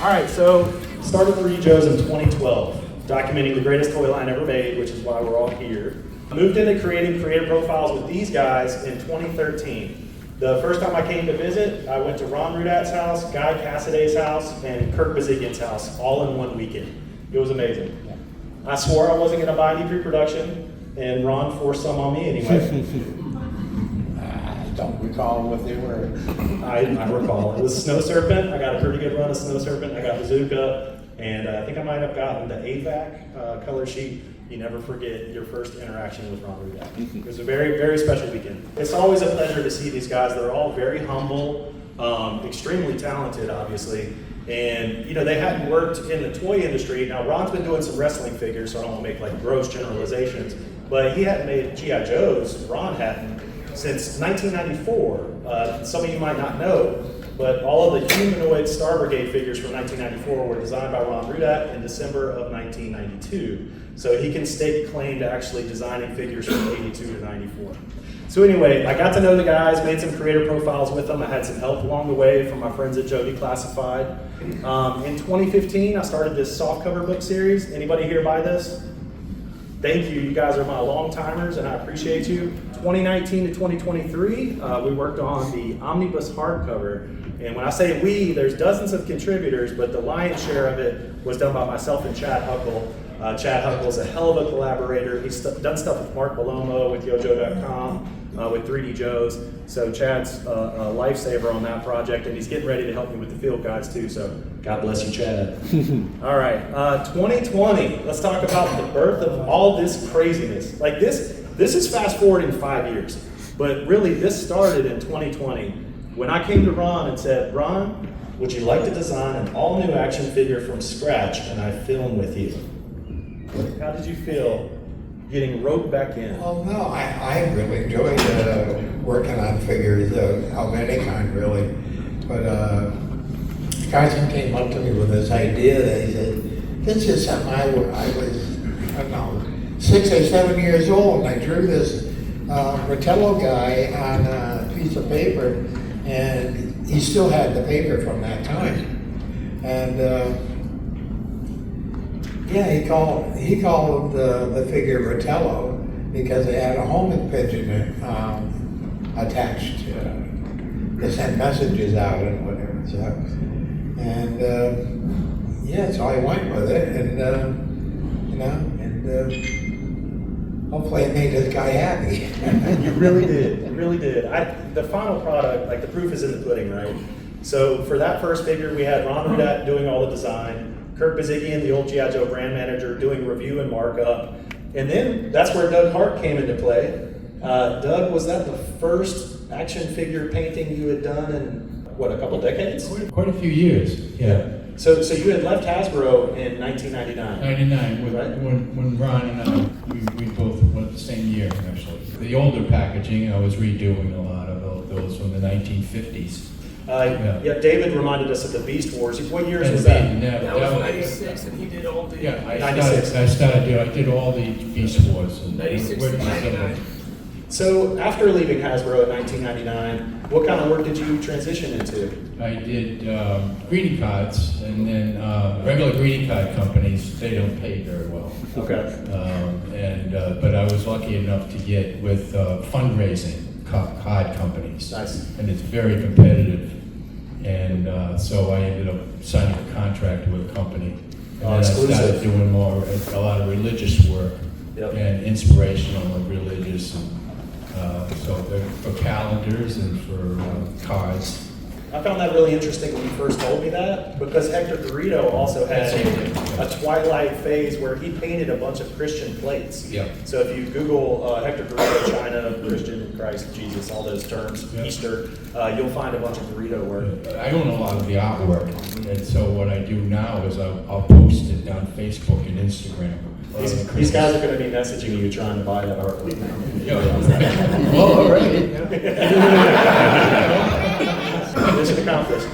All right, so started 3D Joes in 2012, documenting the greatest toy line ever made, which is why we're all here. Moved into creating creative profiles with these guys in 2013. The first time I came to visit, I went to Ron Rudat's house, Guy Cassiday's house, and Kirk Bazigian's house, all in one weekend. It was amazing. I swore I wasn't going to buy any pre-production, and Ron forced some on me anyway. I don't recall what they were. I recall. It was Snow Serpent. I got a pretty good run of Snow Serpent. I got Bazooka, and I think I might have gotten the AVAC color sheet. You never forget your first interaction with Ron Rudat. It was a very, very special weekend. It's always a pleasure to see these guys. They're all very humble, extremely talented, obviously. And you know, they hadn't worked in the toy industry. Now, Ron's been doing some wrestling figures, so I don't want to make like gross generalizations, but he hadn't made G.I. Joes, Ron hadn't, since 1994. Some of you might not know, but all of the humanoid Star Brigade figures from 1994 were designed by Ron Rudat in December of 1992. So he can stake claim to actually designing figures from 82 to 94. So anyway, I got to know the guys, made some creator profiles with them. I had some help along the way from my friends at Declassified. In 2015, I started this softcover book series. Anybody here buy this? Thank you. You guys are my long timers, and I appreciate you. 2019 to 2023, we worked on the omnibus hardcover. And when I say we, there's dozens of contributors, but the lion's share of it was done by myself and Chad Huckle. Chad Huckle's a hell of a collaborator. He's done stuff with Mark Balomo, with YoJo.com, with 3D Joes. So Chad's a lifesaver on that project, and he's getting ready to help me with the field guides too. So God bless you, Chad. All right, 2020. Let's talk about the birth of all this craziness. Like this is fast forwarding 5 years, but really this started in 2020 when I came to Ron and said, Ron, would you like to design an all-new action figure from scratch and I film with you? How did you feel getting roped back in? Well, no, I really enjoyed working on figures of any kind, really. But Carson came up to me with this idea that he said, this is something I don't know, 6 or 7 years old, and I drew this Rottello guy on a piece of paper, and he still had the paper from that time. And yeah, he called the figure Rottello because it had a homing pigeon attached to send messages out and whatever. So, and yeah, so I went with it, and you know, hopefully it made this guy happy. You really did. You really did. The final product, like the proof is in the pudding, right? So for that first figure, we had Ron Rudat doing all the design. Kirk Bazigian, the old G.I. Joe brand manager, doing review and markup. And then that's where Doug Hart came into play. Doug, was that the first action figure painting you had done in, what, a couple decades? Quite a few years, yeah. So you had left Hasbro in 1999. 99, right? when Ron and I, we both went the same year, actually. The older packaging, I was redoing a lot of those from the 1950s. Yeah, David reminded us of the Beast Wars. What years was that? That was 96, and he did all the... Yeah, I 96. did all the Beast Wars. 96 to 99. So after leaving Hasbro in 1999, what kind of work did you transition into? I did greeting cards, and then regular greeting card companies, they don't pay very well. Okay. But I was lucky enough to get with fundraising card companies. Nice. And it's very competitive. And so I ended up signing a contract with a company. And then I started doing a lot of religious work. Yep. And inspirational and religious. And, so for calendars and for cards. I found that really interesting when you first told me that, because Hector Garrido also had a twilight phase where he painted a bunch of Christian plates. Yep. So if you Google Hector Garrido, China, Christian, Christ, Jesus, all those terms, Yep. Easter, you'll find a bunch of Garrido work. I own a lot of the artwork, and so what I do now is I'll post it on Facebook and Instagram. These guys are going to be messaging you trying to buy that artwork now. Well, all right. Mission accomplished.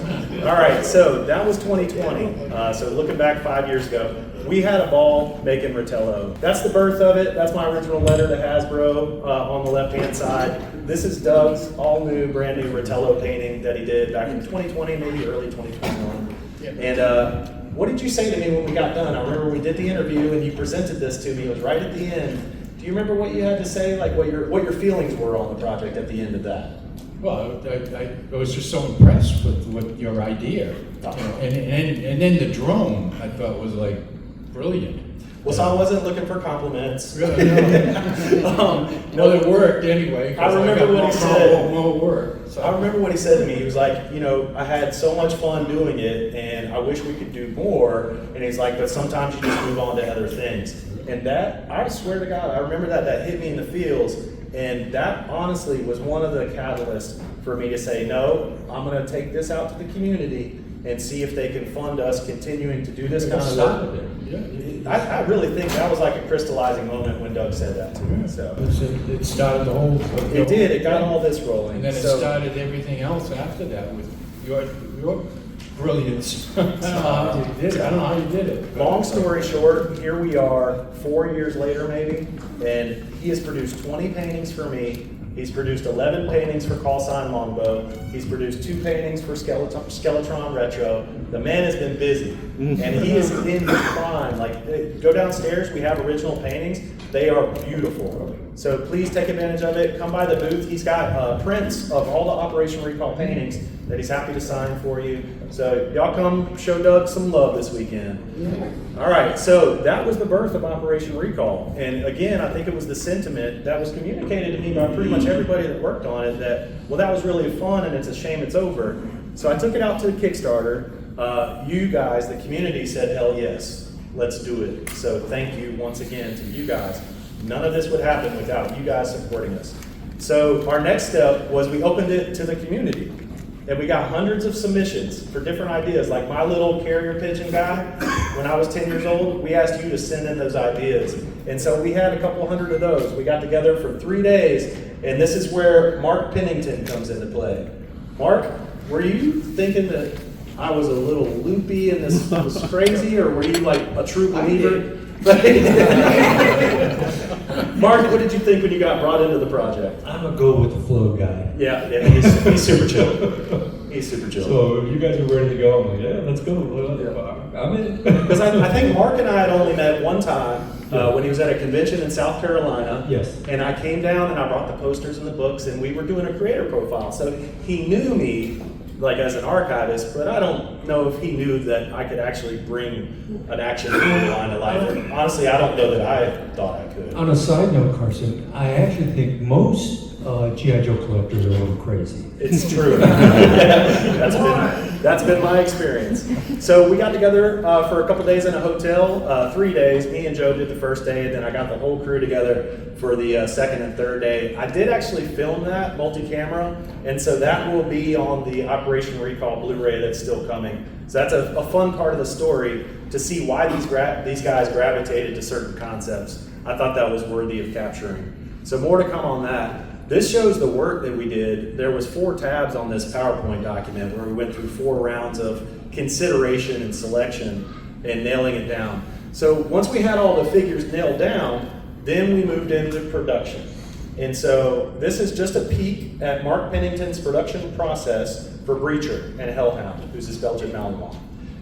All right, so that was 2020. So looking back 5 years ago, we had a ball making Rottello. That's the birth of it. That's my original letter to Hasbro on the left-hand side. This is Doug's all-new, brand-new Rottello painting that he did back in 2020, maybe early 2021. Yeah. And what did you say to me when we got done? I remember we did the interview and you presented this to me. It was right at the end. Do you remember what you had to say, like what your feelings were on the project at the end of that? Well, I was just so impressed with your idea, you know, and then the drone I thought was like brilliant. Well, so I wasn't looking for compliments. Really, no. Well, it worked anyway. 'Cause I remember what he said. More work. So. I remember what he said to me. He was like, you know, I had so much fun doing it, and I wish we could do more. And he's like, but sometimes you just move on to other things. And that, I swear to God, I remember that hit me in the feels. And that honestly was one of the catalysts for me to say, no, I'm going to take this out to the community and see if they can fund us continuing to do this kind of work. I really think that was like a crystallizing moment when Doug said that to me. So It started the whole. it did. It got all this rolling. And then it So- started everything else after that with your brilliance. I don't know how you did it. I don't know how you did it. Long story short, here we are 4 years later maybe, and he has produced 20 paintings for me. He's produced 11 paintings for Call Sign Longbow. He's produced 2 paintings for Skeletron Retro. The man has been busy, and he is in his prime. Like, go downstairs, we have original paintings. They are beautiful. So please take advantage of it. Come by the booth. He's got prints of all the Operation Recall paintings that he's happy to sign for you. So y'all come show Doug some love this weekend. All right, so that was the birth of Operation Recall. And again, I think it was the sentiment that was communicated to me by pretty much everybody that worked on it that, well, that was really fun and it's a shame it's over. So I took it out to Kickstarter. You guys, the community, said, hell yes, let's do it. So thank you once again to you guys. None of this would happen without you guys supporting us. So our next step was we opened it to the community. And we got hundreds of submissions for different ideas. Like my little carrier pigeon guy, when I was 10 years old, we asked you to send in those ideas. And so we had a couple hundred of those. We got together for 3 days, and this is where Mark Pennington comes into play. Mark, were you thinking that I was a little loopy and this was crazy, or were you like a true believer? Mark, what did you think when you got brought into the project? I'm a go with the flow guy. Yeah, he's super chill. He's super chill. So if you guys are ready to go, I'm like, yeah, let's go. I'm in. Because I think Mark and I had only met one time when he was at a convention in South Carolina. Yes. And I came down and I brought the posters and the books, and we were doing a creator profile. So he knew me like as an archivist, but I don't know if he knew that I could actually bring an action figure line to life. And honestly, I don't know that I thought I could. On a side note, Carson, I actually think most G.I. Joe collectors are a little crazy. It's true. That's been my experience. So we got together for a couple days in a hotel, 3 days. Me and Joe did the first day, and then I got the whole crew together for the second and third day. I did actually film that multi-camera, and so that will be on the Operation Recall Blu-ray that's still coming. So that's a fun part of the story to see why these guys gravitated to certain concepts. I thought that was worthy of capturing. So more to come on that. This shows the work that we did. There was 4 tabs on this PowerPoint document where we went through 4 rounds of consideration and selection and nailing it down. So once we had all the figures nailed down, then we moved into production. And so this is just a peek at Mark Pennington's production process for Breacher and Hellhound, who's his Belgian Malinois.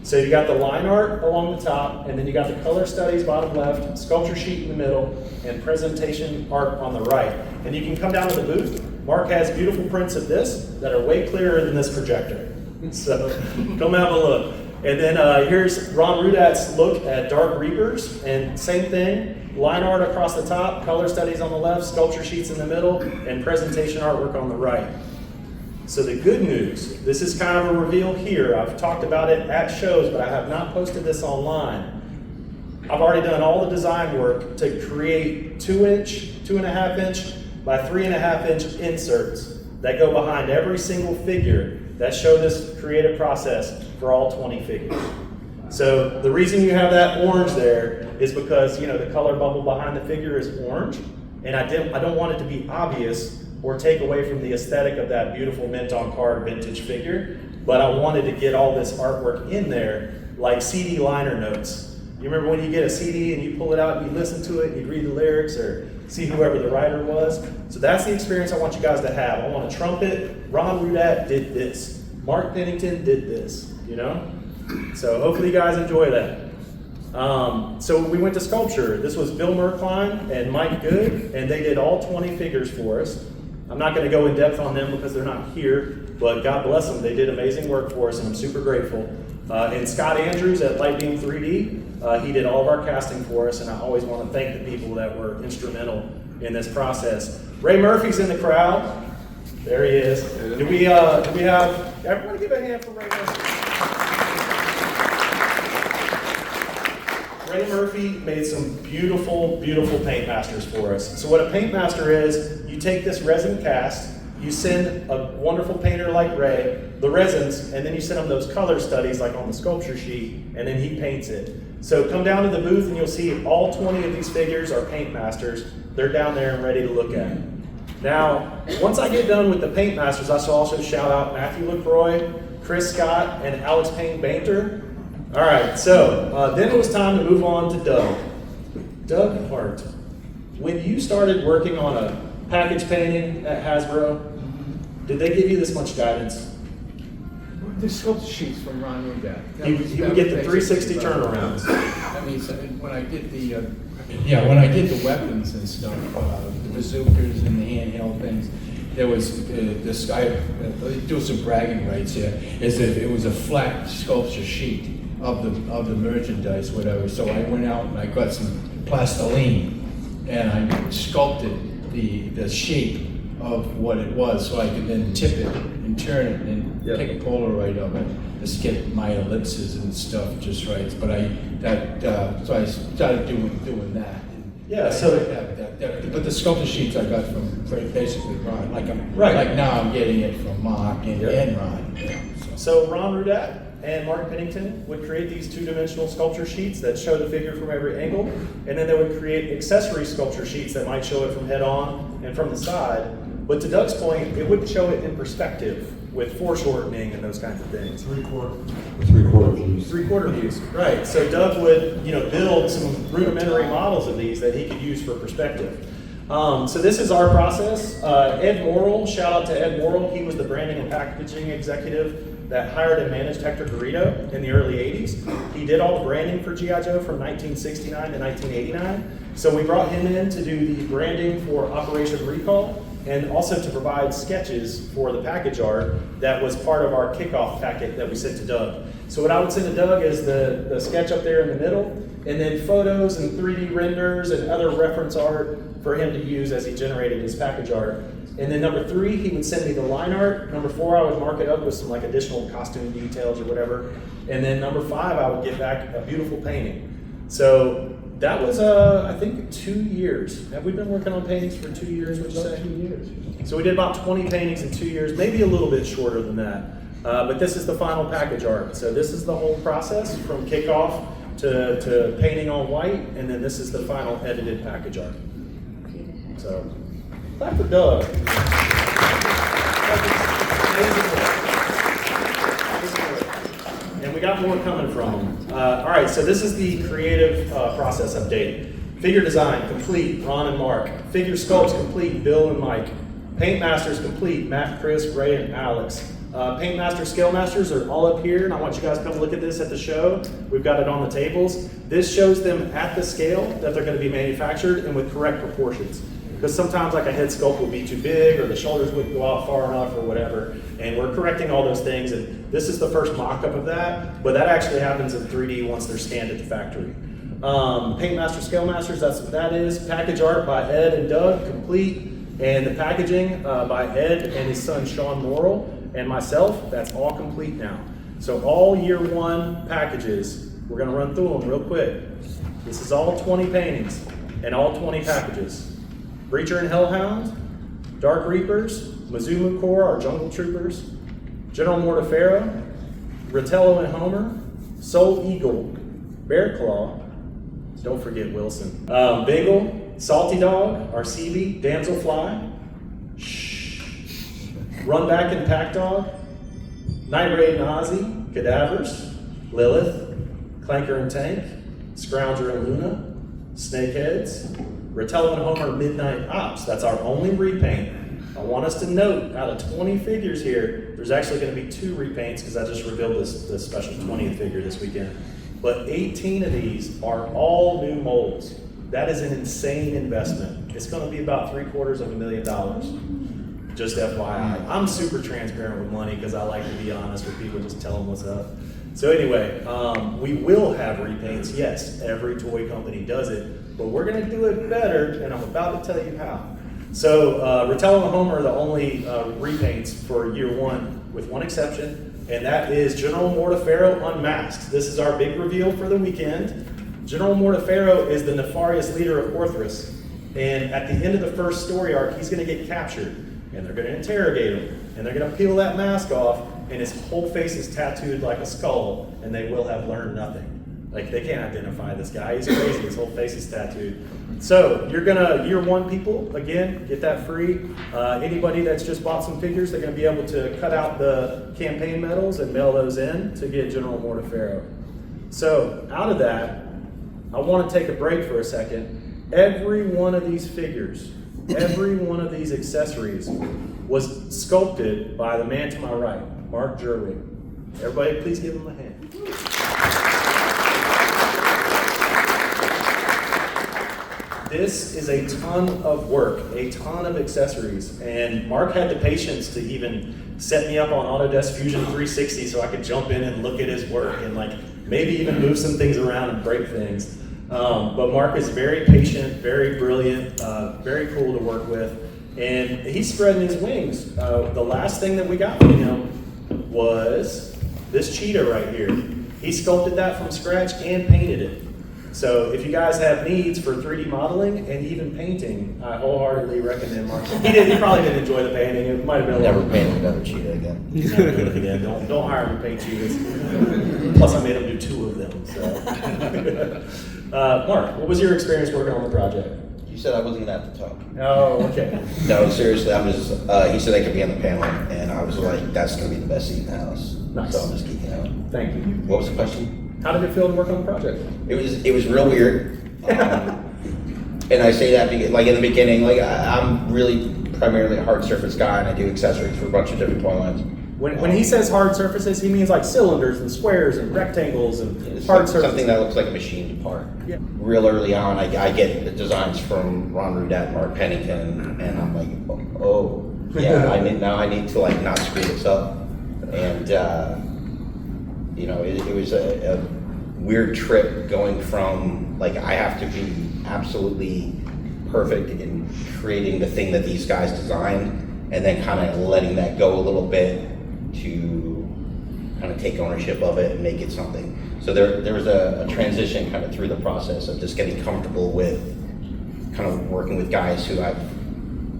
So you got the line art along the top, and then you got the color studies bottom left, sculpture sheet in the middle, and presentation art on the right. And you can come down to the booth. Mark has beautiful prints of this that are way clearer than this projector. So come have a look. And then here's Ron Rudat's look at Dark Reapers, and same thing, line art across the top, color studies on the left, sculpture sheets in the middle, and presentation artwork on the right. So the good news, this is kind of a reveal here. I've talked about it at shows, but I have not posted this online. I've already done all the design work to create 2-inch, 2.5-inch by 3.5-inch inserts that go behind every single figure that show this creative process for all 20 figures. So the reason you have that orange there is because, you know, the color bubble behind the figure is orange, and I don't want it to be obvious or take away from the aesthetic of that beautiful mint on card vintage figure, but I wanted to get all this artwork in there like CD liner notes. You remember when you get a CD and you pull it out and you listen to it and you read the lyrics or see whoever the writer was? So that's the experience I want you guys to have. I want a trumpet. Ron Rudat did this. Mark Pennington did this, you know? So hopefully you guys enjoy that. So we went to sculpture. This was Bill Merkline and Mike Good, and they did all 20 figures for us. I'm not going to go in depth on them because they're not here, but God bless them. They did amazing work for us, and I'm super grateful. And Scott Andrews at Lightbeam 3D, he did all of our casting for us, and I always want to thank the people that were instrumental in this process. Ray Murphy's in the crowd. There he is. Do we have, everyone give a hand for Ray Murphy. Ray Murphy made some beautiful, beautiful paint masters for us. So what a paint master is, you take this resin cast, you send a wonderful painter like Ray the resins, and then you send him those color studies like on the sculpture sheet, and then he paints it. So come down to the booth and you'll see all 20 of these figures are paint masters. They're down there and ready to look at. Now, once I get done with the paint masters, I shall also shout out Matthew LaCroix, Chris Scott, and Alex Payne-Bainter. All right, so then it was time to move on to Doug. Doug Hart, when you started working on a package painting at Hasbro, did they give you this much guidance? The sculpture sheets from Ron Rudat. He would get the 360 turnarounds. I mean, so when I did when I did the weapons and stuff, the bazookas and the handheld things, there was this guy do some bragging rights here. Is that it was a flat sculpture sheet of the merchandise, whatever. So I went out and I got some plastiline and I sculpted the shape of what it was, so I could then tip it and turn it and take a Polaroid of it. Just get my ellipses and stuff just right. But so I started doing that. Yeah. But the sculpture sheets I got from basically Ron. Right. Like now I'm getting it from Mark and Ron. So Ron Rudat and Mark Pennington would create these two-dimensional sculpture sheets that show the figure from every angle, and then they would create accessory sculpture sheets that might show it from head on and from the side. But to Doug's point, it wouldn't show it in perspective with foreshortening and those kinds of things. Three-quarter views. Three-quarter views, right. So Doug would, build some rudimentary models of these that he could use for perspective. So this is our process. Ed Morrill, shout out to Ed Morrill. He was the branding and packaging executive that hired and managed Hector Garrido in the early 80s. He did all the branding for G.I. Joe from 1969 to 1989. So we brought him in to do the branding for Operation Recall and also to provide sketches for the package art that was part of our kickoff packet that we sent to Doug. So what I would send to Doug is the sketch up there in the middle, and then photos and 3D renders and other reference art for him to use as he generated his package art. And then number 3, he would send me the line art. Number 4, I would mark it up with some additional costume details or whatever. And then number 5, I would get back a beautiful painting. So that was, I think, 2 years. Have we been working on paintings for 2 years, would you say? 2 years. So we did about 20 paintings in 2 years, maybe a little bit shorter than that. But this is the final package art. So this is the whole process from kickoff to painting on white, and then this is the final edited package art. So, clap for Doug. And we got more coming from him. All right, so this is the creative process update. Figure design complete, Ron and Mark. Figure sculpts complete, Bill and Mike. Paint masters complete, Matt, Chris, Ray, and Alex. Paint master, scale masters are all up here, and I want you guys to come look at this at the show. We've got it on the tables. This shows them at the scale that they're going to be manufactured and with correct proportions. Because sometimes a head sculpt will be too big, or the shoulders wouldn't go out far enough, or whatever. And we're correcting all those things, and this is the first mock-up of that, but that actually happens in 3D once they're scanned at the factory. Paint master, scale masters, that's what that is. Package art by Ed and Doug, complete. And the packaging by Ed and his son Sean Morrill and myself, that's all complete now. So all year 1 packages, we're gonna run through them real quick. This is all 20 paintings and all 20 packages. Breacher and Hellhound, Dark Reapers, Mizumu Corps, our Jungle Troopers, General Mortafero, Ratello and Homer, Soul Eagle, Bear Claw, don't forget Wilson, Bingle, Salty Dog, our CB, Damselfly, Runback and Pack Dog, Night Raid and Ozzy, Cadavers, Lilith, Clanker and Tank, Scrounger and Luna, Snakeheads, Ratello and Homer Midnight Ops, that's our only repaint. I want us to note, out of 20 figures here, there's actually going to be 2 repaints because I just revealed this special 20th figure this weekend. But 18 of these are all new molds. That is an insane investment. It's going to be about $750,000. Just FYI. I'm super transparent with money because I like to be honest with people, just tell them what's up. So anyway, we will have repaints. Yes, every toy company does it, but we're going to do it better, and I'm about to tell you how. So Rattel and Homer are the only repaints for year 1, with one exception, and that is General Mortafaro Unmasked. This is our big reveal for the weekend. General Mortafaro is the nefarious leader of Orthrus, and at the end of the first story arc, he's going to get captured, and they're going to interrogate him, and they're going to peel that mask off, and his whole face is tattooed like a skull, and they will have learned nothing. Like, they can't identify this guy. He's crazy. His whole face is tattooed. So you're gonna, year 1 people, again, get that free. Anybody that's just bought some figures, they're gonna be able to cut out the campaign medals and mail those in to get General Mortafaro. So out of that, I want to take a break for a second. Every one of these figures, every one of these accessories was sculpted by the man to my right, Mark Jerwig. Everybody, please give him a hand. This is a ton of work, a ton of accessories, and Mark had the patience to even set me up on Autodesk Fusion 360 so I could jump in and look at his work and like maybe even move some things around and break things. But Mark is very patient, very brilliant, very cool to work with, and he's spreading his wings. The last thing that we got from him was this cheetah right here. He sculpted that from scratch and painted it. So if you guys have needs for 3D modeling and even painting, I wholeheartedly recommend Mark. He probably didn't enjoy the painting. It might have been a Never little. painted another cheetah again. Never do it again. Don't hire him to paint cheetahs. Plus, I made him do 2 of them. So, Mark, what was your experience working on the project? You said I wasn't gonna have to talk. Oh, okay. No, seriously, I'm just, he said I could be on the panel, and I was like, that's gonna be the best seat in the house. Nice. So I'm just geeking out. Thank you. What was the question? How did it feel to work on the project? It was real weird. And I say that because, like, in the beginning, like, I'm really primarily a hard surface guy, and I do accessories for a bunch of different toy lines. When he says hard surfaces, he means like cylinders and squares and rectangles and hard surfaces. Something that looks like a machined part. Yeah. Real early on, I get the designs from Ron Rudett, Mark Pennington, and I'm like, oh, yeah, I need to like not screw this up. And you know, it was a weird trip going from like I have to be absolutely perfect in creating the thing that these guys designed, and then kind of letting that go a little bit to kind of take ownership of it and make it something. So there was a transition kind of through the process of just getting comfortable with kind of working with guys who I've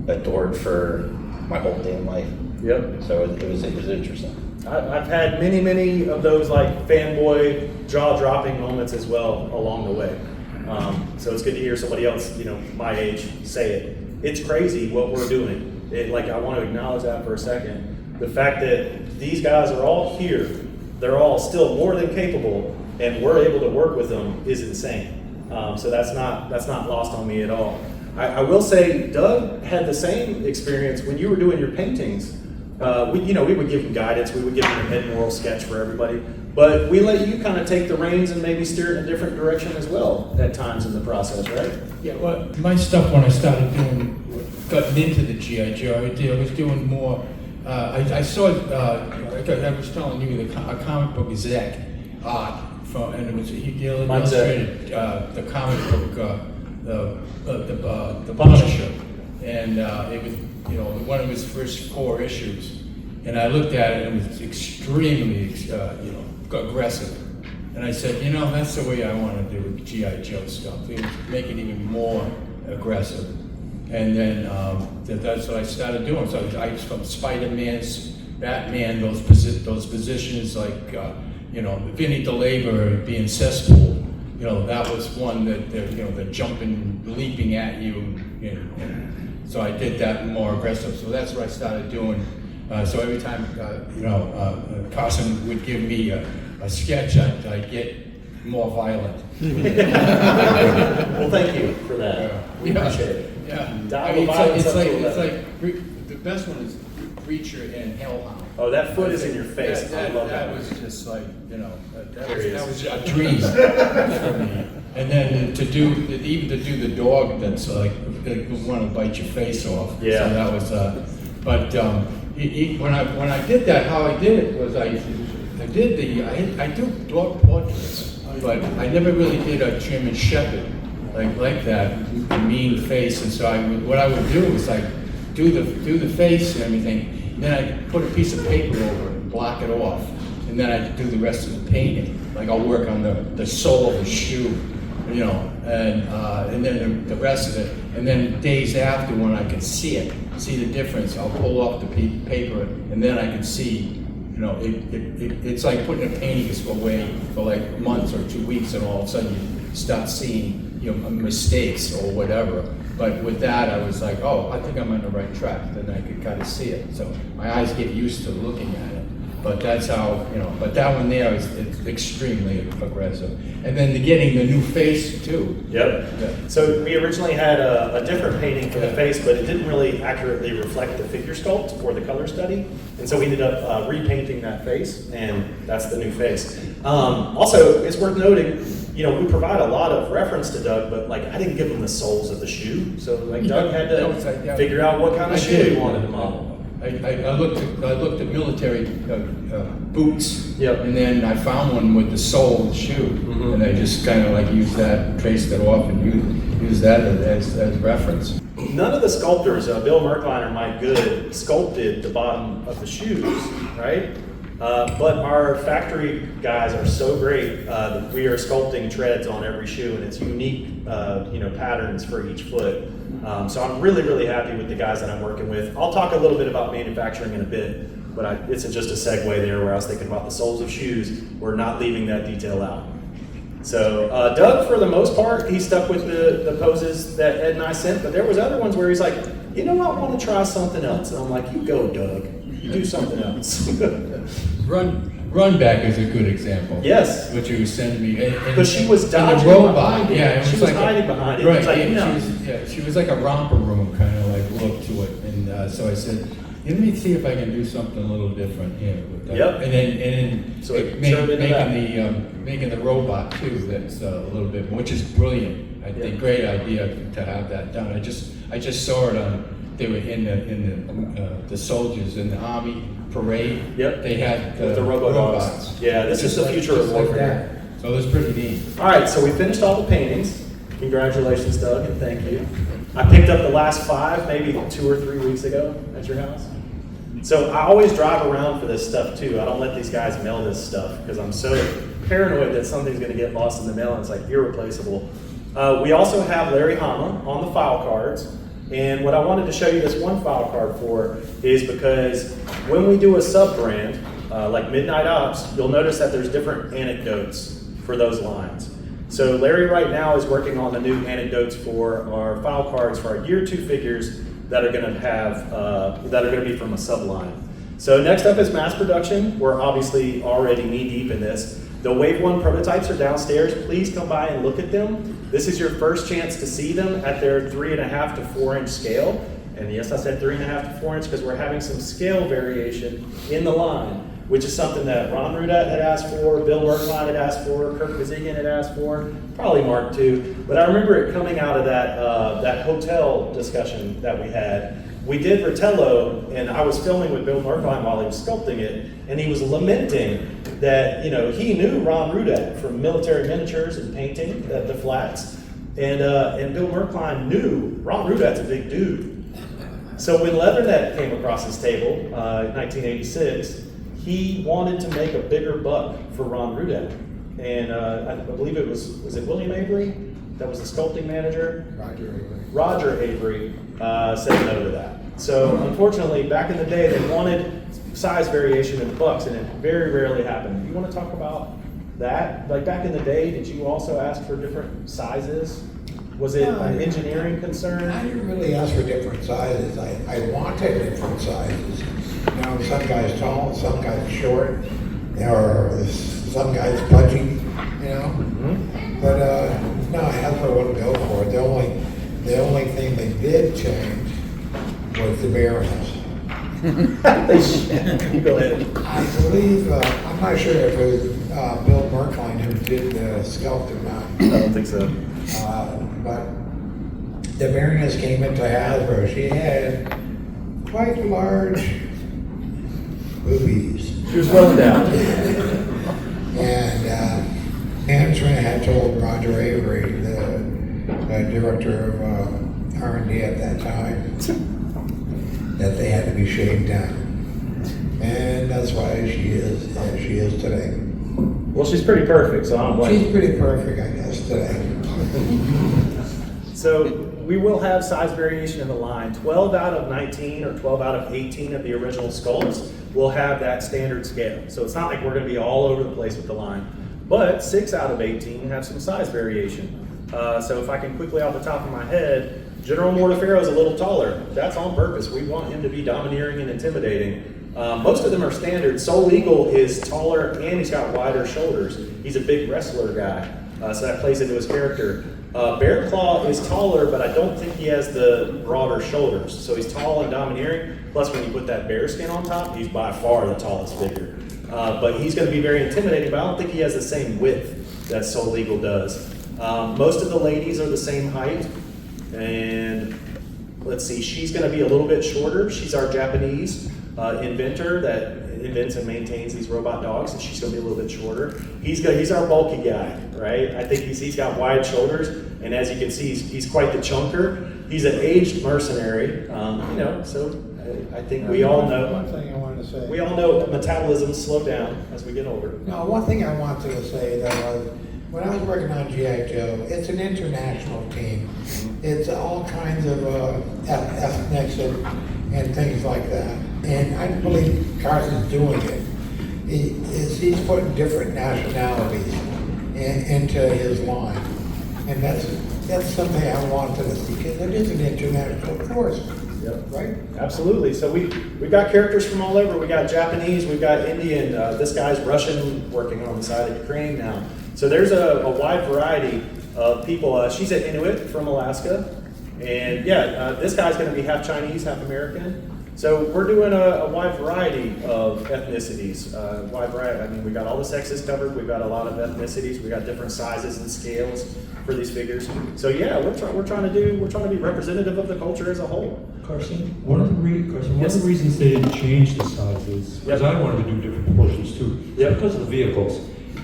adored for my whole damn life. Yep. So it was interesting. I've had many of those like fanboy jaw-dropping moments as well along the way. So it's good to hear somebody else, you know, my age say it. It's crazy what we're doing. Like, I want to acknowledge that for a second. The fact that these guys are all here, they're all still more than capable, and we're able to work with them is insane. So that's not lost on me at all. I will say, Doug had the same experience when you were doing your paintings. We would give him guidance, we would give him a head moral sketch for everybody, but we let you kind of take the reins and maybe steer it in a different direction as well at times in the process, right? Yeah, well, my stuff when I started gotten into the G.I. Joe idea, I was doing more, I saw, like I was telling you, a comic book Zek art from, and it was, he illustrated the comic book, the Punisher, and it was, you know, one of his first 4 issues, and I looked at it and it was extremely, aggressive. And I said, you know, that's the way I want to do with G.I. Joe stuff. Make it even more aggressive. And then that's what I started doing. So I from Spider-Man, Batman, those positions like, Vinny DeLaver being cesspool. You know, that was one that they're jumping, leaping at you. So I did that more aggressive. So that's what I started doing. So every time, Carson would give me a sketch, I'd get more violent. Well, thank you for that. We appreciate it. Yeah. Dial I mean, the violence it's up to like 11. best one is Preacher and Hellhound. Oh, that foot is in your face. I love that. That was just like, you know, There he that is. was a dream for me. And then to do the dog that's like want to bite your face off. Yeah. So that was, when I did that, how I did it was I do dog portraits, but I never really did a German Shepherd like that, a mean face. And so what I would do is like do the face and everything, and then I put a piece of paper over it and block it off, and then I do the rest of the painting. Like I'll work on the sole of the shoe, you know, and then the rest of it. And then days after, when I can see the difference, I'll pull off the paper, and then I can see, you know, it's like putting a painting away for like months or 2 weeks, and all of a sudden you start seeing, you know, mistakes or whatever. But with that, I was like, oh, I think I'm on the right track. Then I could kind of see it. So my eyes get used to looking at it. But that's how, you know, but that one there is extremely aggressive. And then getting the new face too. Yep. Yeah. So we originally had a different painting for the face, but it didn't really accurately reflect the figure sculpt or the color study. And so we ended up repainting that face, and that's the new face. Also, it's worth noting, you know, we provide a lot of reference to Doug, but like I didn't give him the soles of the shoe. So like Doug had to figure out what kind of shoe he wanted to model. I looked at military boots, Yep. and then I found one with the sole of the shoe, Mhm. and I just kind of like used that, traced it off, and used that as reference. None of the sculptors, Bill Merkline or Mike Good, sculpted the bottom of the shoes, right? But our factory guys are so great that we are sculpting treads on every shoe, and it's unique, you know, patterns for each foot. So I'm really, really happy with the guys that I'm working with. I'll talk a little bit about manufacturing in a bit, but it's just a segue there where I was thinking about the soles of shoes. We're not leaving that detail out. So Doug, for the most part, he stuck with the poses that Ed and I sent, but there was other ones where he's like, you know, I want to try something else. And I'm like, you go, Doug. You do something else. Run back is a good example. Yes. Which you was sending me. Because she was and the dodging robot. behind it. Yeah, it She was like hiding behind it. Right. It's like, yeah, no. she was like a romper room kind of like look to it, and so I said, let me see if I can do something a little different here with that. Yep. And then So it turned into that. making the robot too. That's a little bit, which is brilliant. I think great idea to have that done. I just saw it on. They were in the soldiers in the army parade. Yep. They had With the robots. Yeah, this is the future of just like warfare. that. So it was pretty neat. All right, so we finished all the paintings. Congratulations, Doug, and thank you. I picked up the last 5, maybe 2 or 3 weeks ago at your house. So I always drive around for this stuff too. I don't let these guys mail this stuff because I'm so paranoid that something's going to get lost in the mail and it's like irreplaceable. We also have Larry Hama on the file cards. And what I wanted to show you this one file card for is because when we do a sub-brand, like Midnight Ops, you'll notice that there's different anecdotes for those lines. So Larry right now is working on the new anecdotes for our file cards for our year 2 figures that are going to have, that are going to be from a sub-line. So next up is mass production. We're obviously already knee-deep in this. The Wave 1 prototypes are downstairs. Please come by and look at them. This is your first chance to see them at their 3.5 to 4 inch scale. And yes, I said 3.5 to 4 inch because we're having some scale variation in the line, which is something that Ron Rudat had asked for, Bill Merkline had asked for, Kirk Kazigian had asked for, probably Mark too. But I remember it coming out of that hotel discussion that we had. We did Ritello, and I was filming with Bill Merkline while he was sculpting it, and he was lamenting that, you know, he knew Ron Rudat from military miniatures and painting at the flats, and Bill Merkline knew Ron Rudat's a big dude. So when Leathernet came across his table in 1986, he wanted to make a bigger buck for Ron Rudat, and I believe it was it William Avery that was the sculpting manager? Roger Avery said no to that. So unfortunately, back in the day, they wanted size variation in bucks, and it very rarely happened. Do you want to talk about that? Like back in the day, did you also ask for different sizes? Was it an engineering concern? I didn't really ask for different sizes. I wanted different sizes. You know, some guys tall, some guys short, or some guys pudgy, you know. Mm-hmm. But no, that's what I wouldn't go for. The only thing they did change was the bearings. You go ahead. I believe, I'm not sure if it was Bill Merkline who did the sculpt or not. I don't think so. But the Baroness came into Hasbro. She had quite large boobies. She was well endowed. And management had told Roger Avery, the director of R&D at that time, that they had to be shaved down. And that's why she is as she is today. Well, she's pretty perfect, so I'm like. She's pretty perfect, I guess, today. So we will have size variation in the line. 12 out of 19 or 12 out of 18 of the original sculpts will have that standard scale. So it's not like we're going to be all over the place with the line. But 6 out of 18 have some size variation. So if I can quickly off the top of my head, General Mortefero is a little taller. That's on purpose. We want him to be domineering and intimidating. Most of them are standard. Soul Eagle is taller and he's got wider shoulders. He's a big wrestler guy, so that plays into his character. Bear Claw is taller, but I don't think he has the broader shoulders. So he's tall and domineering. Plus, when you put that bear skin on top, he's by far the tallest figure. But he's going to be very intimidating, but I don't think he has the same width that Soul Eagle does. Most of the ladies are the same height. And let's see, she's going to be a little bit shorter. She's our Japanese inventor that invents and maintains these robot dogs, and she's going to be a little bit shorter. He's our bulky guy, right? I think he's got wide shoulders, and as you can see, he's quite the chunker. He's an aged mercenary, so I think we all know. One thing I wanted to say. We all know metabolism slow down as we get older. No, one thing I wanted to say that was, when I was working on G.I. Joe, it's an international team. It's all kinds of ethnics and things like that. And I believe Carson's doing it. He's putting different nationalities into his line. And that's something I wanted to see, because it is an international force. Yep. Right? Absolutely. So we've got characters from all over. We got Japanese, we've got Indian. This guy's Russian, working on the side of Ukraine now. So there's a wide variety of people. She's an Inuit from Alaska, and this guy's going to be half Chinese, half American. So we're doing a wide variety of ethnicities. Wide variety. I mean, we got all the sexes covered. We've got a lot of ethnicities. We got different sizes and scales for these figures. So yeah, we're trying to be representative of the culture as a whole. Carson, one of the reasons they didn't change the sizes, because I wanted to do different proportions too, Yep. because of the vehicles.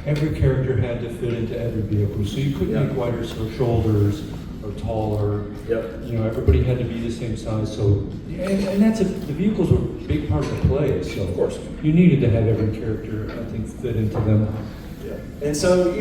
Every character had to fit into every vehicle, so you couldn't make wider shoulders or taller. Yep. Everybody had to be the same size. So, and the vehicles were a big part of the play. So, Of course. you needed to have every character, I think, fit into them. Yeah. And so,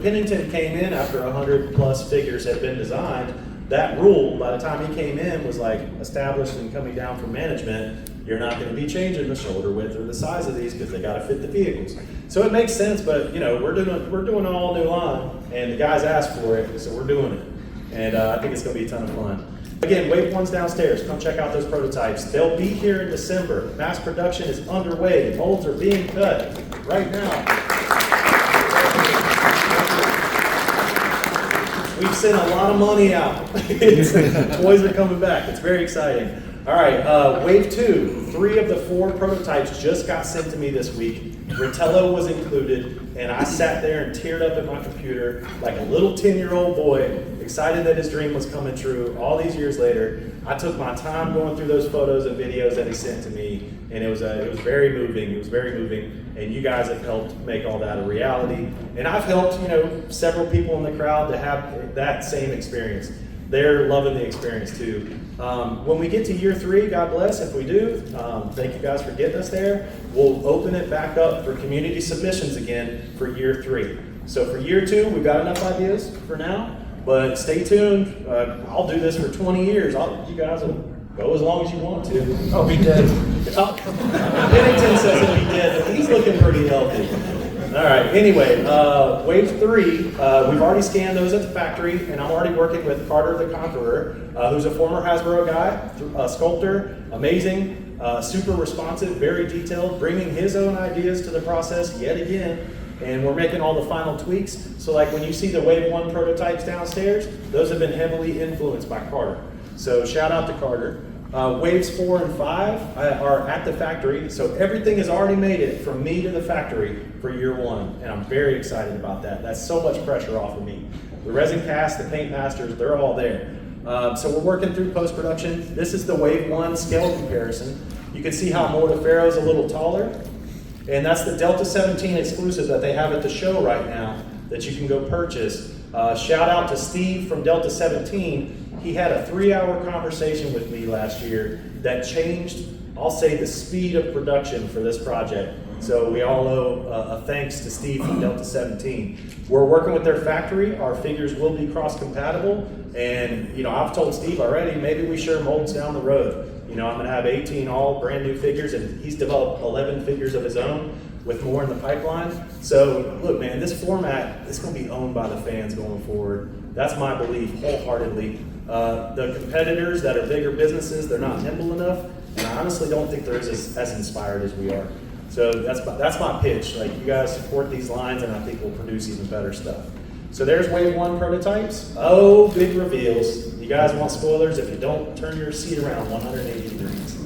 Pennington came in after 100 plus figures had been designed. That rule, by the time he came in, was like established and coming down from management. You're not going to be changing the shoulder width or the size of these because they got to fit the vehicles. So it makes sense, but we're doing an all new line, and the guys asked for it, so we're doing it. And I think it's going to be a ton of fun. Again, Wave 1's downstairs. Come check out those prototypes. They'll be here in December. Mass production is underway. Molds are being cut right now. We've sent a lot of money out. Toys are coming back. It's very exciting. All right, Wave 2, 3 of the 4 prototypes just got sent to me this week. Ritello was included, and I sat there and teared up at my computer like a little 10-year-old boy, excited that his dream was coming true. All these years later, I took my time going through those photos and videos that he sent to me, and it was very moving. It was very moving, and you guys have helped make all that a reality. And I've helped, several people in the crowd to have that same experience. They're loving the experience too. When we get to year 3, God bless if we do, thank you guys for getting us there. We'll open it back up for community submissions again for year 3. So for year 2, we've got enough ideas for now, but stay tuned. I'll do this for 20 years. You guys will go as long as you want to. I'll be dead. Pennington says he'll be dead, but he's looking pretty healthy. All right, anyway, Wave 3, we've already scanned those at the factory, and I'm already working with Carter the Conqueror, who's a former Hasbro guy, a sculptor, amazing, super responsive, very detailed, bringing his own ideas to the process yet again, and we're making all the final tweaks. So like when you see the Wave 1 prototypes downstairs, those have been heavily influenced by Carter. So shout out to Carter. Waves 4 and 5 are at the factory, so everything has already made it from me to the factory for year 1, and I'm very excited about that. That's so much pressure off of me. The resin cast, the paint masters, they're all there. So we're working through post-production. This is the Wave 1 scale comparison. You can see how Mortafero is a little taller, and that's the Delta 17 exclusive that they have at the show right now that you can go purchase. Shout out to Steve from Delta 17. He had a 3-hour conversation with me last year that changed, I'll say, the speed of production for this project. So we all owe a thanks to Steve from Delta 17. We're working with their factory. Our figures will be cross-compatible. And, you know, I've told Steve already, maybe we share molds down the road. You know, I'm gonna have 18 all brand new figures, and he's developed 11 figures of his own with more in the pipeline. So look, man, this format is gonna be owned by the fans going forward. That's my belief wholeheartedly. The competitors that are bigger businesses, they're not nimble enough, and I honestly don't think they're as inspired as we are. So that's my pitch. Like, you guys support these lines, and I think we'll produce even better stuff. So there's Wave 1 prototypes. Oh, big reveals. You guys want spoilers? If you don't, turn your seat around 180 degrees.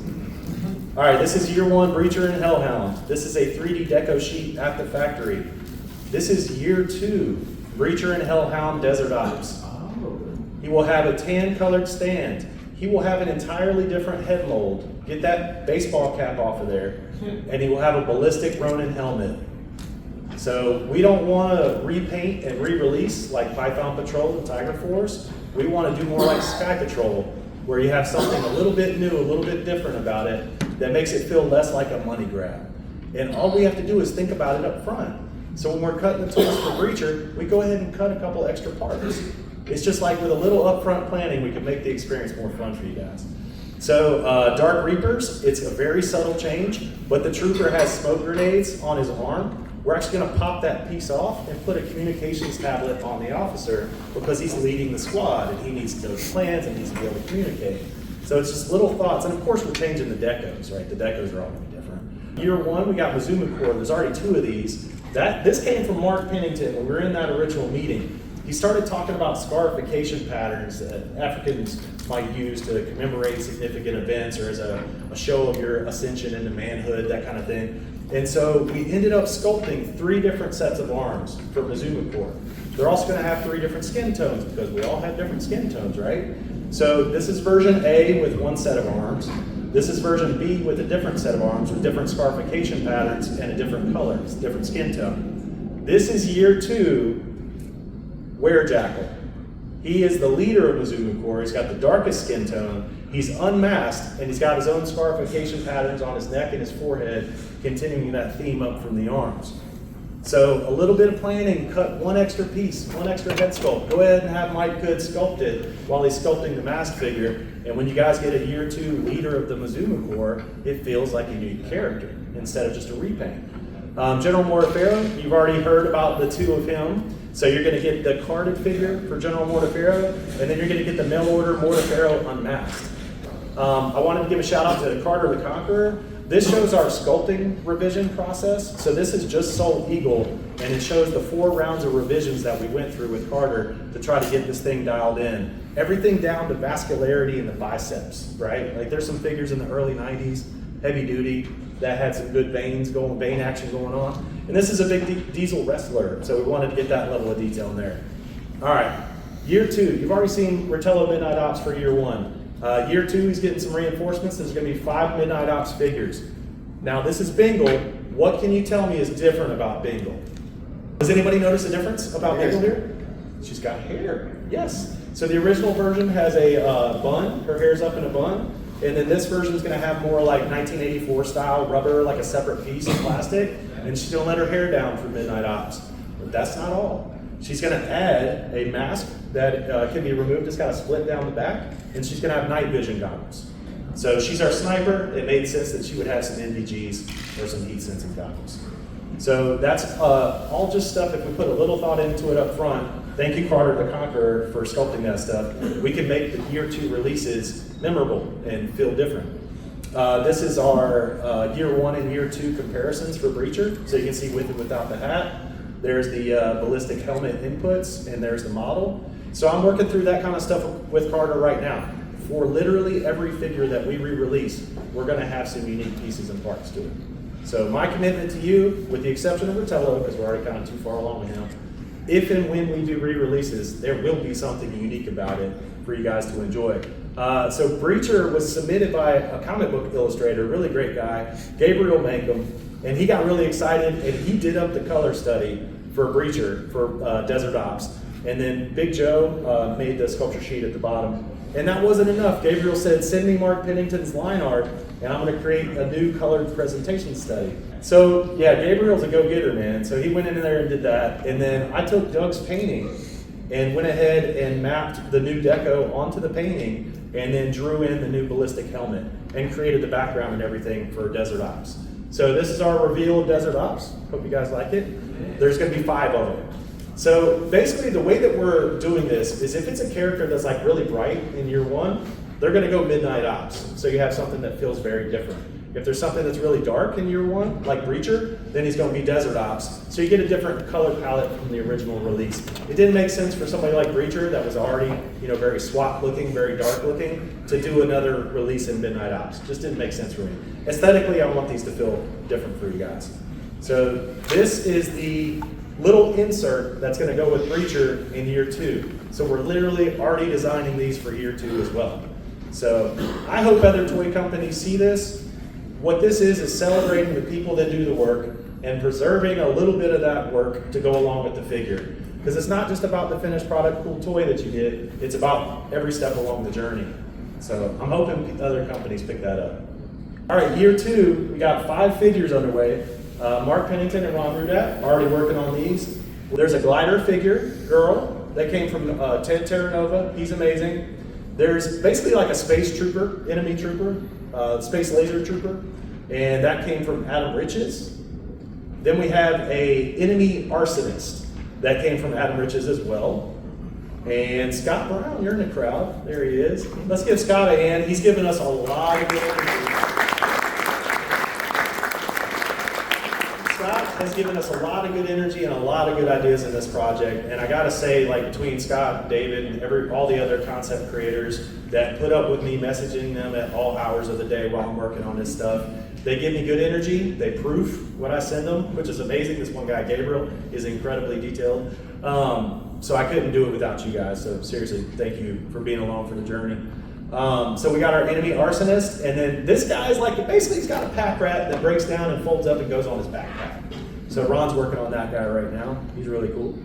All right, this is year 1 Breacher and Hellhound. This is a 3D deco sheet at the factory. This is year 2 Breacher and Hellhound Desert Ops. He will have a tan-colored stand. He will have an entirely different head mold. Get that baseball cap off of there. And he will have a ballistic Ronin helmet. So we don't want to repaint and re-release like Python Patrol and Tiger Force. We want to do more like Sky Patrol, where you have something a little bit new, a little bit different about it that makes it feel less like a money grab. And all we have to do is think about it up front. So when we're cutting the tools for Breacher, we go ahead and cut a couple extra parts. It's just like with a little upfront planning, we can make the experience more fun for you guys. So Dark Reapers, it's a very subtle change, but the trooper has smoke grenades on his arm. We're actually gonna pop that piece off and put a communications tablet on the officer because he's leading the squad and he needs those plans and needs to be able to communicate. So it's just little thoughts, and of course we're changing the decos, right? The decos are all gonna be different. Year 1, we got Mazuma Core. There's already 2 of these. This came from Mark Pennington when we were in that original meeting. He started talking about scarification patterns that Africans might use to commemorate significant events or as a show of your ascension into manhood, that kind of thing. And so we ended up sculpting 3 different sets of arms for Mazuma Core. They're also going to have 3 different skin tones because we all have different skin tones, right? So this is version A with 1 set of arms. This is version B with a different set of arms with different scarification patterns and a different color, different skin tone. This is year 2, Werejackal. He is the leader of Mazuma Core. He's got the darkest skin tone. He's unmasked, and he's got his own scarification patterns on his neck and his forehead, continuing that theme up from the arms. So a little bit of planning, cut 1 extra piece, 1 extra head sculpt. Go ahead and have Mike Good sculpt it while he's sculpting the masked figure. And when you guys get a year 2 leader of the Mazuma Corps, it feels like a new character instead of just a repaint. General Mortafero, you've already heard about the 2 of him. So you're gonna get the carded figure for General Mortafero, and then you're gonna get the mail order Mortafero unmasked. I wanted to give a shout out to Carter the Conqueror. This shows our sculpting revision process. So this is just Soul Eagle, and it shows the 4 rounds of revisions that we went through with Carter to try to get this thing dialed in. Everything down to vascularity in the biceps, right? Like there's some figures in the early 90s, heavy duty, that had some good vein action going on. And this is a big diesel wrestler, so we wanted to get that level of detail in there. All right, year 2, you've already seen Rotello Midnight Ops for year 1. Year 2, he's getting some reinforcements. There's gonna be 5 Midnight Ops figures. Now this is Bingle. What can you tell me is different about Bingle? Does anybody notice a difference about Bingle here? She's got hair, yes. So the original version has a bun, her hair's up in a bun. And then this version is gonna have more like 1984 style rubber, like a separate piece of plastic. And she's gonna let her hair down for Midnight Ops. But that's not all. She's gonna add a mask that can be removed. It's got a split down the back. And she's gonna have night vision goggles. So she's our sniper. It made sense that she would have some NVGs or some heat sensing goggles. So that's all just stuff, if we put a little thought into it up front. Thank you, Carter the Conqueror, for sculpting that stuff. We can make the year 2 releases memorable and feel different. This is our year 1 and year 2 comparisons for Breacher. So you can see with and without the hat. There's the ballistic helmet inputs, and there's the model. So I'm working through that kind of stuff with Carter right now. for literally every figure that we re-release, we're gonna have some unique pieces and parts to it. So my commitment to you, with the exception of Rotello, because we're already kind of too far along now, if and when we do re-releases, there will be something unique about it for you guys to enjoy. So Breacher was submitted by a comic book illustrator, really great guy, Gabriel Mangum, and he got really excited and he did up the color study for Breacher for Desert Ops. And then Big Joe made the sculpture sheet at the bottom. And that wasn't enough. Gabriel said, send me Mark Pennington's line art and I'm gonna create a new colored presentation study. So yeah, Gabriel's a go-getter, man. So he went in there and did that. And then I took Doug's painting and went ahead and mapped the new deco onto the painting and then drew in the new ballistic helmet and created the background and everything for Desert Ops. So this is our reveal of Desert Ops. Hope you guys like it. There's gonna be 5 of them. So basically the way that we're doing this is if it's a character that's like really bright in year 1, they're gonna go Midnight Ops. So you have something that feels very different. If there's something that's really dark in year 1, like Breacher, then he's gonna be Desert Ops. So you get a different color palette from the original release. It didn't make sense for somebody like Breacher that was already, very SWAT looking, very dark looking, to do another release in Midnight Ops. Just didn't make sense for me. Aesthetically, I want these to feel different for you guys. So this is the little insert that's gonna go with Breacher in year 2. So we're literally already designing these for year 2 as well. So I hope other toy companies see this. What this is celebrating the people that do the work and preserving a little bit of that work to go along with the figure. Because it's not just about the finished product, cool toy that you get, it's about every step along the journey. So I'm hoping other companies pick that up. All right, year 2, we got 5 figures underway. Mark Pennington and Ron Rudat are already working on these. There's a glider figure, girl, that came from Ted Terranova. He's amazing. There's basically like a space trooper, enemy trooper, space laser trooper, and that came from Adam Riches. Then we have a enemy arsonist that came from Adam Riches as well. And Scott Brown, you're in the crowd. There he is. Let's give Scott a hand. He's given us a lot of good energy. Scott has given us a lot of good energy and a lot of good ideas in this project. And I gotta say, like between Scott and David and all the other concept creators that put up with me messaging them at all hours of the day while I'm working on this stuff, they give me good energy, they proof what I send them, which is amazing. This one guy, Gabriel, is incredibly detailed. So I couldn't do it without you guys. So seriously, thank you for being along for the journey. So we got our enemy arsonist, and then this guy is like, basically he's got a pack rat that breaks down and folds up and goes on his backpack. So Ron's working on that guy right now. He's really cool.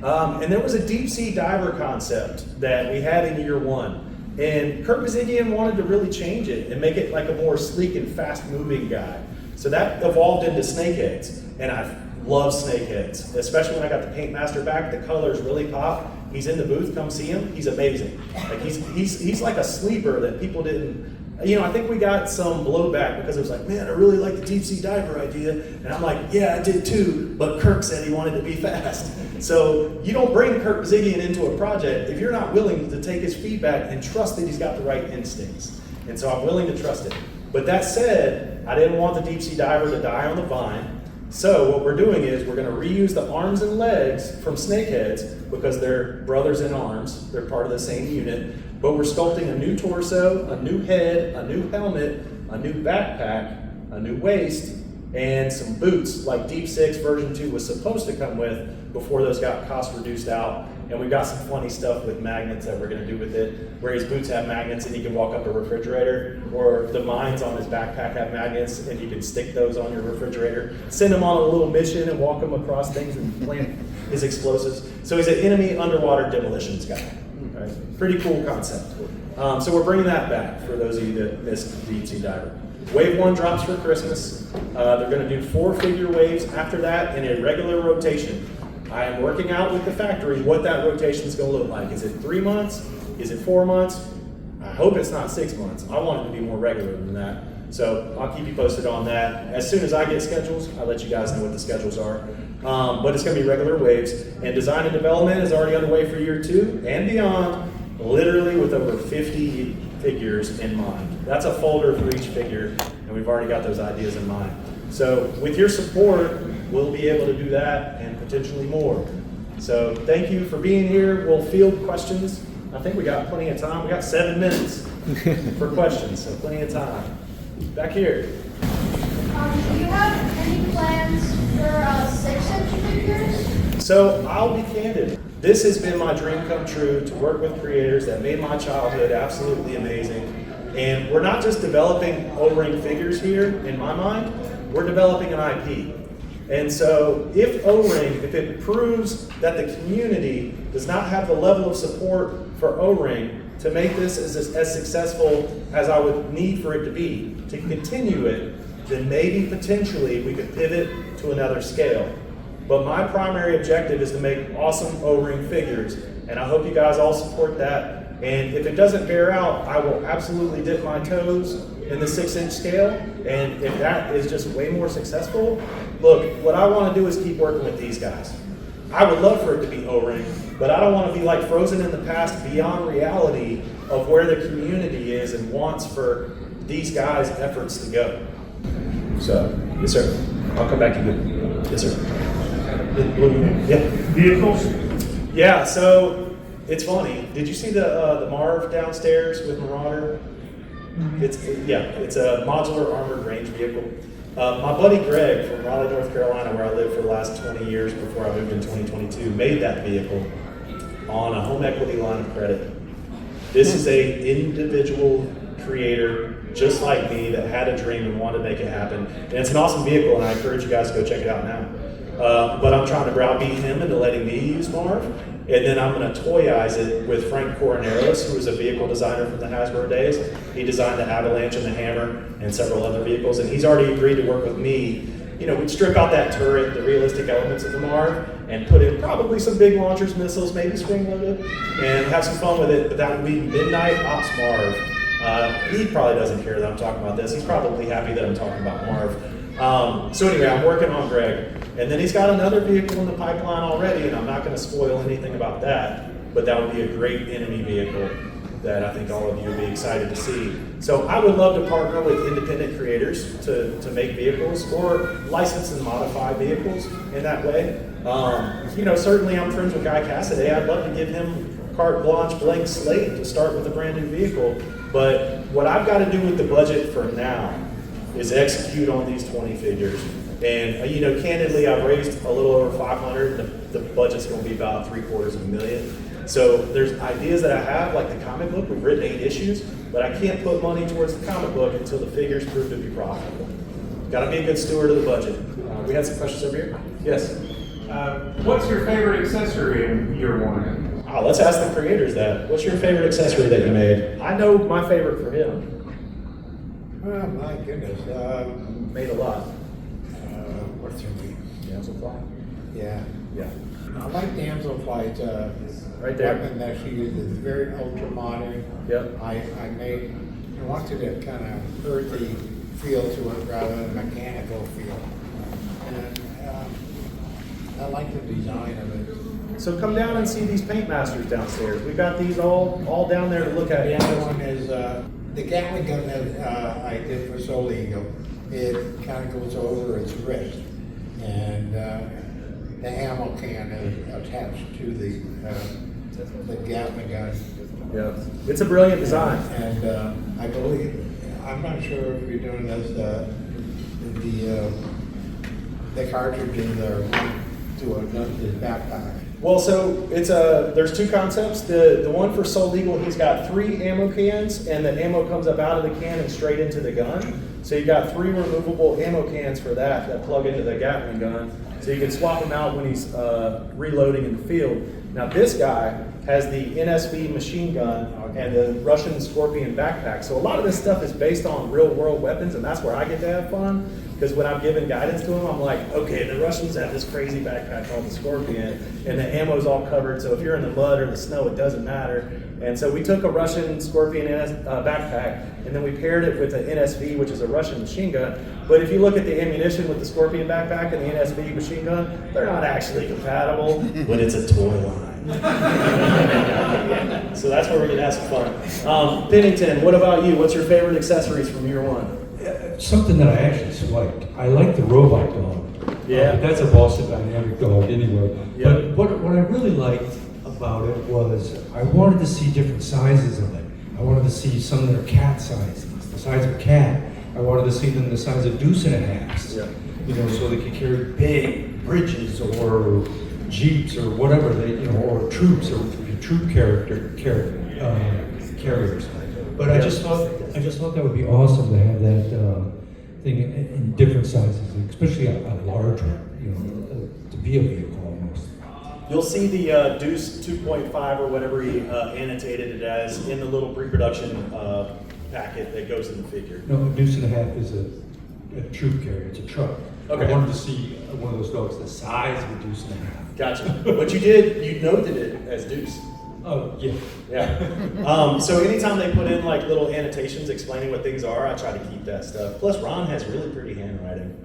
And there was a deep sea diver concept that we had in year 1. And Kurt Bazigian wanted to really change it and make it like a more sleek and fast moving guy. So that evolved into snakeheads. And I love snakeheads, especially when I got the paint master back. The colors really pop. He's in the booth, come see him. He's amazing. Like he's like a sleeper that people didn't, I think we got some blowback because it was like, man, I really like the deep sea diver idea. And I'm like, yeah, I did too, but Kirk said he wanted to be fast. So you don't bring Kurt Bazigian into a project if you're not willing to take his feedback and trust that he's got the right instincts. And so I'm willing to trust it. But that said, I didn't want the deep sea diver to die on the vine. So what we're doing is we're going to reuse the arms and legs from snakeheads because they're brothers in arms. They're part of the same unit. But we're sculpting a new torso, a new head, a new helmet, a new backpack, a new waist, and some boots like Deep 6 version 2 was supposed to come with before those got cost reduced out. And we've got some funny stuff with magnets that we're going to do with it, where his boots have magnets and he can walk up a refrigerator, or the mines on his backpack have magnets and you can stick those on your refrigerator, send him on a little mission and walk him across things and plant his explosives. So he's an enemy underwater demolitions guy. Right? Pretty cool concept. So we're bringing that back for those of you that missed Deep Sea Diver. Wave 1 drops for Christmas. They're going to do 4 figure waves after that in a regular rotation. I am working out with the factory what that rotation is going to look like. Is it 3 months? Is it 4 months? I hope it's not 6 months. I want it to be more regular than that. So I'll keep you posted on that. As soon as I get schedules, I'll let you guys know what the schedules are. But it's going to be regular waves. And design and development is already underway for year 2 and beyond, literally with over 50 figures in mind. That's a folder for each figure, and we've already got those ideas in mind. So with your support, we'll be able to do that and potentially more. So thank you for being here. We'll field questions I think we got plenty of time. We got 7 minutes for questions, so plenty of time. Back here. Do you have any plans for 6-inch figures? So I'll be candid. This has been my dream come true, to work with creators that made my childhood absolutely amazing. And we're not just developing O-ring figures here, in my mind, we're developing an IP. And so if O-ring, if it proves that the community does not have the level of support for O-ring to make this as successful as I would need for it to be, to continue it, then maybe potentially we could pivot to another scale. But my primary objective is to make awesome O-ring figures, and I hope you guys all support that. And if it doesn't bear out, I will absolutely dip my toes in the 6-inch scale. And if that is just way more successful, look, what I want to do is keep working with these guys. I would love for it to be O-ring, but I don't want to be like frozen in the past beyond reality of where the community is and wants for these guys' efforts to go. So, yes sir. I'll come back to you. Yes sir. Yeah. Vehicles? Yeah, so it's funny. Did you see the Marv downstairs with Marauder? It's a modular armored range vehicle. My buddy Greg from Raleigh, North Carolina, where I lived for the last 20 years before I moved in 2022, made that vehicle on a home equity line of credit. This is a individual creator just like me that had a dream and wanted to make it happen. And it's an awesome vehicle, and I encourage you guys to go check it out now. But I'm trying to browbeat him into letting me use Marv, and then I'm going to toyize it with Frank Coroneros, who was a vehicle designer from the Hasbro days. He designed the Avalanche and the Hammer and several other vehicles, and he's already agreed to work with me. You know, we'd strip out that turret, the realistic elements of the Marv, and put in probably some big launchers, missiles, maybe spring-loaded, and have some fun with it. But that would be Midnight Ops Marv. He probably doesn't care that I'm talking about this. He's probably happy that I'm talking about Marv. So anyway, I'm working on Greg. And then he's got another vehicle in the pipeline already, and I'm not going to spoil anything about that, but that would be a great enemy vehicle that I think all of you would be excited to see. So I would love to partner with independent creators to make vehicles or license and modify vehicles in that way. You know, certainly I'm friends with Guy Cassidy. I'd love to give him carte blanche, blank slate to start with a brand new vehicle. But what I've got to do with the budget for now is execute on these 20 figures. And you know, candidly, I've raised a little over 500. The budget's going to be about $750,000. So there's ideas that I have, like the comic book. We've written 8 issues, but I can't put money towards the comic book until the figures prove to be profitable. Got to be a good steward of the budget. We had some questions over here. Yes. What's your favorite accessory in year 1? Oh, let's ask the creators that. What's your favorite accessory that you made? I know my favorite for him. Oh my goodness. Made a lot. What's her name? Damselfly. Yeah. Yeah. I like Damselfly's Right there. weapon that she uses. It's very ultra modern. Yep. I wanted a kind of earthy feel to it rather than a mechanical feel. And I like the design of it. So come down and see these paint masters downstairs. We've got these all down there to look at. The other one is the Gatling gun that I did for Soul Eagle. It kind of goes over its wrist, and the ammo can is attached to the Gatling gun. Yeah, it's a brilliant design. And I believe, I'm not sure if you're doing this, the cartridges are to a backpack. Well, so there's 2 concepts. The one for Soul Eagle, he's got 3 ammo cans, and the ammo comes up out of the can and straight into the gun. So you got 3 removable ammo cans for that plug into the Gatling gun. So you can swap them out when he's reloading in the field. Now this guy has the NSV machine gun and the Russian Scorpion backpack. So a lot of this stuff is based on real world weapons, and that's where I get to have fun. Because when I'm giving guidance to them, I'm like, okay, the Russians have this crazy backpack called the Scorpion, and the ammo's all covered, so if you're in the mud or the snow, it doesn't matter. And so we took a Russian Scorpion backpack, and then we paired it with an NSV, which is a Russian machine gun. But if you look at the ammunition with the Scorpion backpack and the NSV machine gun, they're not actually compatible, but it's a toy line. So that's where we can have some fun. Pennington, what about you? What's your favorite accessories from year 1? Something that I actually liked. I like the robot dog. Yeah. That's a Boston Dynamic dog anyway. Yeah. But what I really liked about it was I wanted to see different sizes of it. I wanted to see some that are cat sizes, the size of a cat. I wanted to see them the size of deuce and a halves. Yeah. You know, so they could carry big bridges or jeeps or whatever they, you know, or troops or troop carriers. But I just thought that would be awesome to have that thing in different sizes, especially a large one, you know, to be a vehicle almost. You'll see the Deuce 2.5 or whatever he annotated it as in the little pre-production packet that goes in the figure. No, a deuce and a half is a troop carrier. It's a truck. Okay. I wanted to see one of those dogs the size of a deuce and a half. Gotcha. But you noted it as Deuce. Oh, yeah. Yeah. So anytime they put in like little annotations explaining what things are, I try to keep that stuff. Plus, Ron has really pretty handwriting.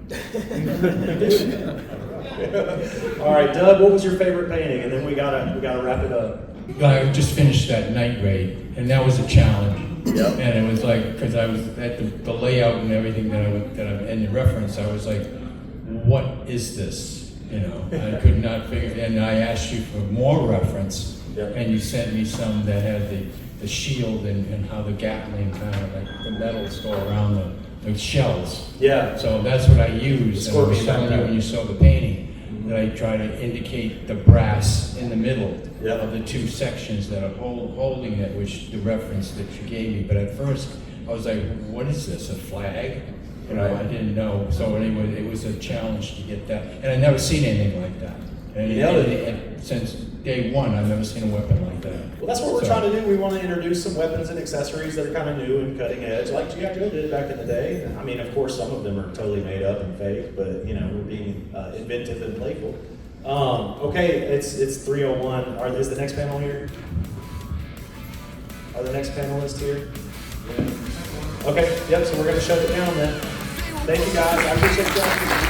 All right, Doug, what was your favorite painting? And then we gotta wrap it up. I just finished that night raid, and that was a challenge. Yep. And it was like, because I was at the layout and everything that and the reference, I was like, what is this? You know, I could not figure. And I asked you for more reference. Yep. And you sent me some that had the shield and how the Gatling kind of like the metals go around the shells. Yeah. So that's what I used. And I was Scorpion telling you background. when you saw the painting that I try to indicate the brass in the middle Yep. of the two sections that are holding it, which the reference that you gave me. But at first I was like, what is this, a flag? You know, I didn't know. So anyway, it was a challenge to get that. And I'd never seen anything like that. And, You nailed it. and since day one, I've never seen a weapon like that. Well, that's what we're So- trying to do. We want to introduce some weapons and accessories that are kind of new and cutting edge, like G.I. Joe did back in the day. I mean, of course, some of them are totally made up and fake, but you know, we're being inventive and playful. Okay, it's 3:01. Is the next panel here? Are the next panelists here? Okay, yep. So we're going to shut it down then. Thank you guys. I appreciate you.